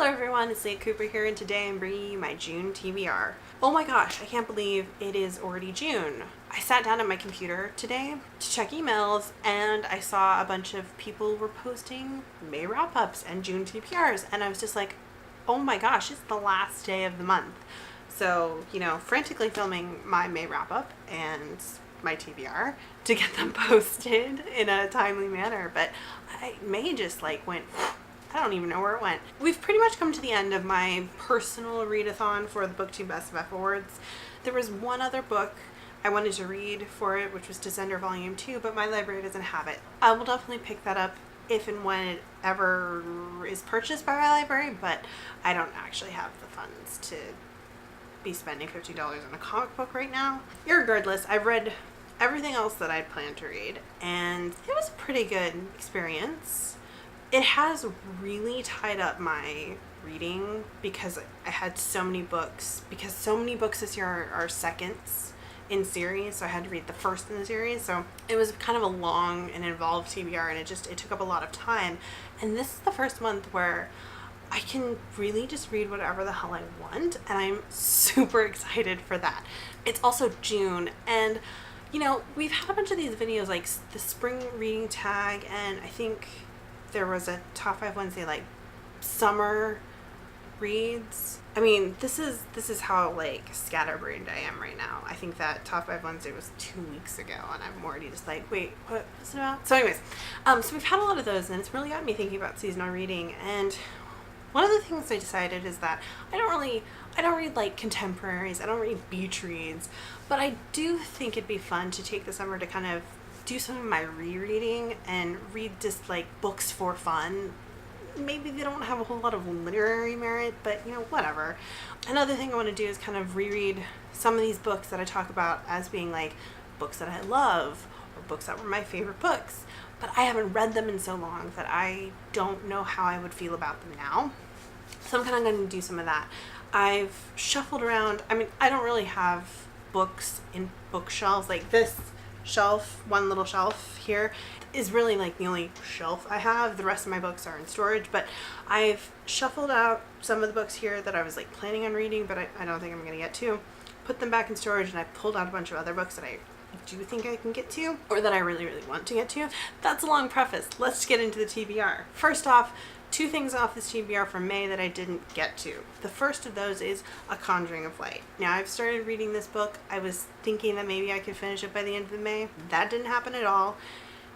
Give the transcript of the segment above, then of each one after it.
everyone, it's Leah Cooper here, and today I'm bringing you my June TBR. Oh my gosh, I can't believe it is already June. I sat down at my computer today to check emails, and I saw a bunch of people were posting May wrap-ups and June TBRs, and I was just like, oh my gosh, it's the last day of the month. So, frantically filming my May wrap-up and my TBR to get them posted in a timely manner, but May just went, I don't even know where it went. We've pretty much come to the end of my personal readathon for the BookTube Best of F Awards. There was one other book I wanted to read for it, which was Descender Volume 2, but my library doesn't have it. I will definitely pick that up if and when it ever is purchased by my library, but I don't actually have the funds to be spending $50 on a comic book right now. Irregardless, I've read everything else that I'd planned to read, and it was a pretty good experience. It has really tied up my reading because I had so many books, because so many books this year are seconds in series, so I had to read the first in the series, so it was kind of a long and involved TBR, and it took up a lot of time. And this is the first month where I can really just read whatever the hell I want, and I'm super excited for that. It's also June, and we've had a bunch of these videos like the spring reading tag, and I think there was a top 5 Wednesday summer reads. I mean, this is how scatterbrained I am right now. I think that top 5 Wednesday was 2 weeks ago, and I'm already just wait, what was it about? So anyways, so we've had a lot of those, and it's really got me thinking about seasonal reading. And one of the things I decided is that I don't read contemporaries, I don't read beach reads, but I do think it'd be fun to take the summer to kind of do some of my rereading and read just books for fun. Maybe they don't have a whole lot of literary merit, but whatever. Another thing I want to do is kind of reread some of these books that I talk about as being books that I love or books that were my favorite books, but I haven't read them in so long that I don't know how I would feel about them now. So I'm kind of going to do some of that. I've shuffled around. I mean, I don't really have books in bookshelves. This shelf, one little shelf here, is really the only shelf I have. The rest of my books are in storage, but I've shuffled out some of the books here that I was planning on reading, but I don't think I'm going to get to. Put them back in storage, and I pulled out a bunch of other books that I do think I can get to, or that I really, really want to get to. That's a long preface. Let's get into the TBR. First off, 2 things off this TBR from May that I didn't get to. The first of those is A Conjuring of Light. Now, I've started reading this book. I was thinking that maybe I could finish it by the end of May. That didn't happen at all.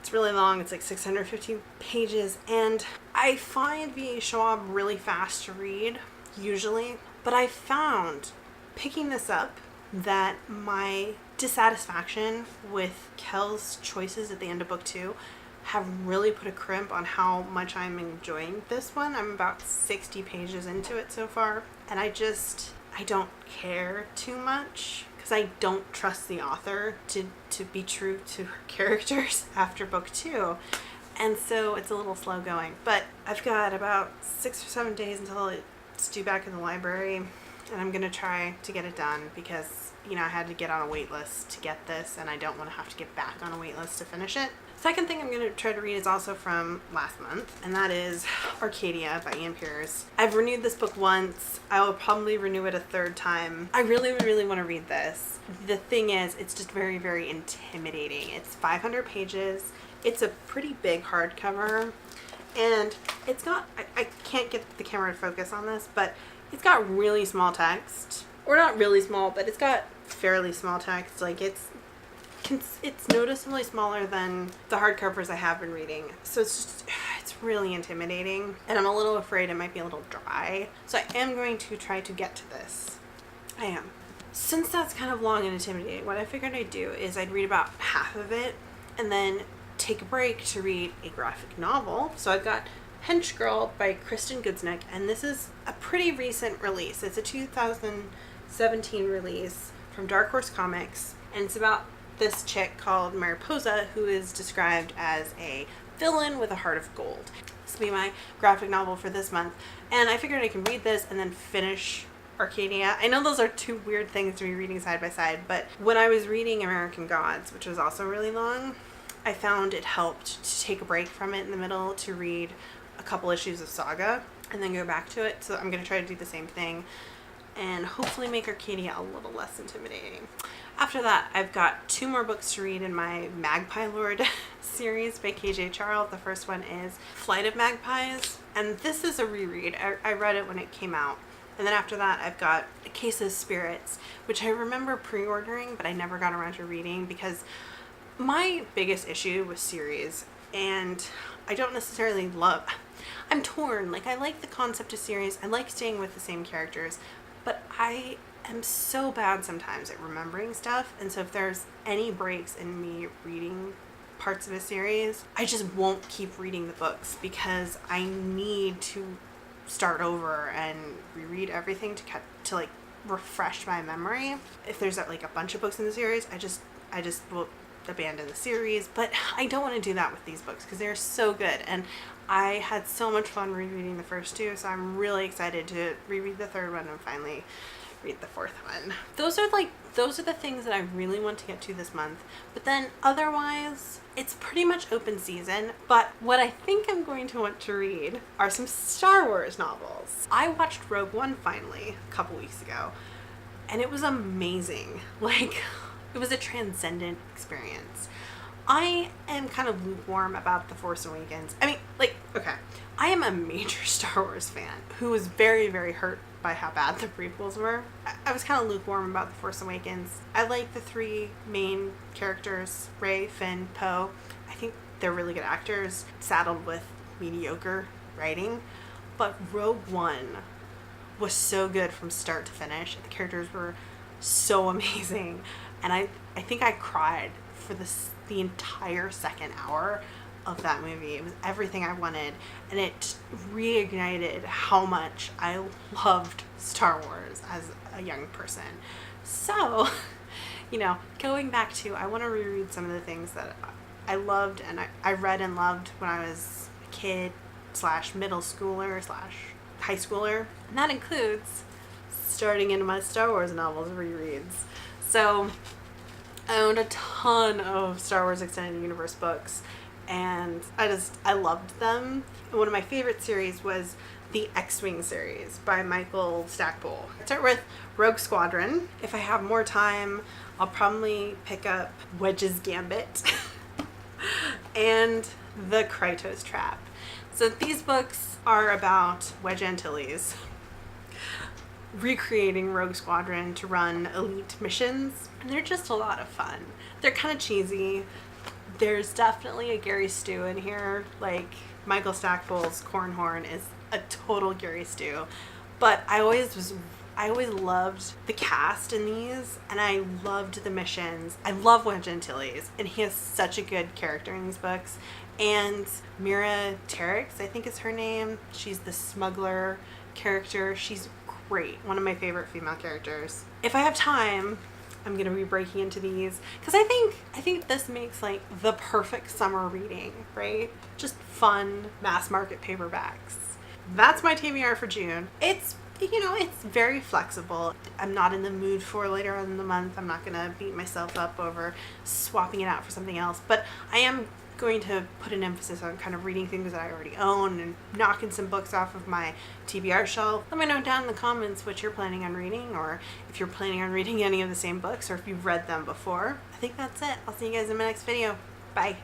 It's really long. It's 650 pages, and I find V.A. Schwab really fast to read, usually, but I found picking this up that my dissatisfaction with Kel's choices at the end of book 2 have really put a crimp on how much I'm enjoying this one. I'm about 60 pages into it so far, and I don't care too much because I don't trust the author to be true to her characters after book 2, and so it's a little slow going. But I've got about 6 or 7 days until it's due back in the library, and I'm gonna try to get it done because I had to get on a wait list to get this, and I don't want to have to get back on a wait list to finish it. Second thing I'm going to try to read is also from last month, and that is Arcadia by Ian Pierce. I've renewed this book once. I will probably renew it a 3rd time. I really, really want to read this. The thing is, it's just very, very intimidating. It's 500 pages. It's a pretty big hardcover, and it's got, I can't get the camera to focus on this, but it's got really small text. Or not really small, but it's got fairly small text. It's noticeably smaller than the hardcovers I have been reading. So it's really intimidating, and I'm a little afraid it might be a little dry. So I am going to try to get to this. I am. Since that's kind of long and intimidating, what I figured I'd do is I'd read about half of it and then take a break to read a graphic novel. So I've got Hench Girl by Kristen Goodsnick, and this is a pretty recent release. It's a 2017 release from Dark Horse Comics, and it's about this chick called Mariposa who is described as a villain with a heart of gold. This will be my graphic novel for this month, and I figured I can read this and then finish Arcadia. I know those are 2 weird things to be reading side by side, but when I was reading American Gods, which was also really long, I found it helped to take a break from it in the middle to read a couple issues of Saga. and then go back to it. So I'm going to try to do the same thing and hopefully make Arcadia a little less intimidating. After that, I've got 2 more books to read in my Magpie Lord series by KJ Charles. The first one is Flight of Magpies, and this is a reread. I read it when it came out. And then after that, I've got A Case of Spirits, which I remember pre-ordering, but I never got around to reading because my biggest issue with series, and I don't necessarily love, I'm torn. Like, I like the concept of series. I like staying with the same characters, but I am so bad sometimes at remembering stuff. And so if there's any breaks in me reading parts of a series, I just won't keep reading the books because I need to start over and reread everything to like refresh my memory. If there's like a bunch of books in the series, I just will abandon the series. But I don't want to do that with these books because they're so good, and I had so much fun rereading the first 2, so I'm really excited to reread the 3rd one and finally read the 4th one. Those are the things that I really want to get to this month. But then otherwise, it's pretty much open season. But what I think I'm going to want to read are some Star Wars novels. I watched Rogue One finally a couple weeks ago, and it was amazing. Like, it was a transcendent experience. I am kind of lukewarm about The Force Awakens. I mean, like, okay, I am a major Star Wars fan who was very, very hurt by how bad the prequels were. I was kind of lukewarm about The Force Awakens. I like the 3 main characters, Rey, Finn, Poe. I think they're really good actors, saddled with mediocre writing. But Rogue One was so good from start to finish. The characters were so amazing. And I think I cried for the entire second hour of that movie. It was everything I wanted, and it reignited how much I loved Star Wars as a young person. So, going back to, I want to reread some of the things that I loved and I read and loved when I was a kid / middle schooler / high schooler, and that includes starting into my Star Wars novels rereads. So I owned a ton of Star Wars Extended Universe books, and I loved them. One of my favorite series was the X-Wing series by Michael Stackpole. I start with Rogue Squadron. If I have more time, I'll probably pick up Wedge's Gambit and The Krytos Trap. So these books are about Wedge Antilles recreating Rogue Squadron to run elite missions, and they're just a lot of fun. They're kind of cheesy. There's definitely a Gary Stu in here. Like, Michael Stackpole's Cornhorn is a total Gary Stu, but I always loved the cast in these, and I loved the missions. I love Wedge Antilles, and he has such a good character in these books. And Mira Terex, I think is her name. She's the smuggler character. She's great. One of my favorite female characters. If I have time, I'm going to be breaking into these because I think this makes like the perfect summer reading, right? Just fun mass market paperbacks. That's my TBR for June. It's very flexible. I'm not in the mood for later on in the month. I'm not going to beat myself up over swapping it out for something else, but I am going to put an emphasis on kind of reading things that I already own and knocking some books off of my TBR shelf. Let me know down in the comments what you're planning on reading, or if you're planning on reading any of the same books, or if you've read them before. I think that's it. I'll see you guys in my next video. Bye.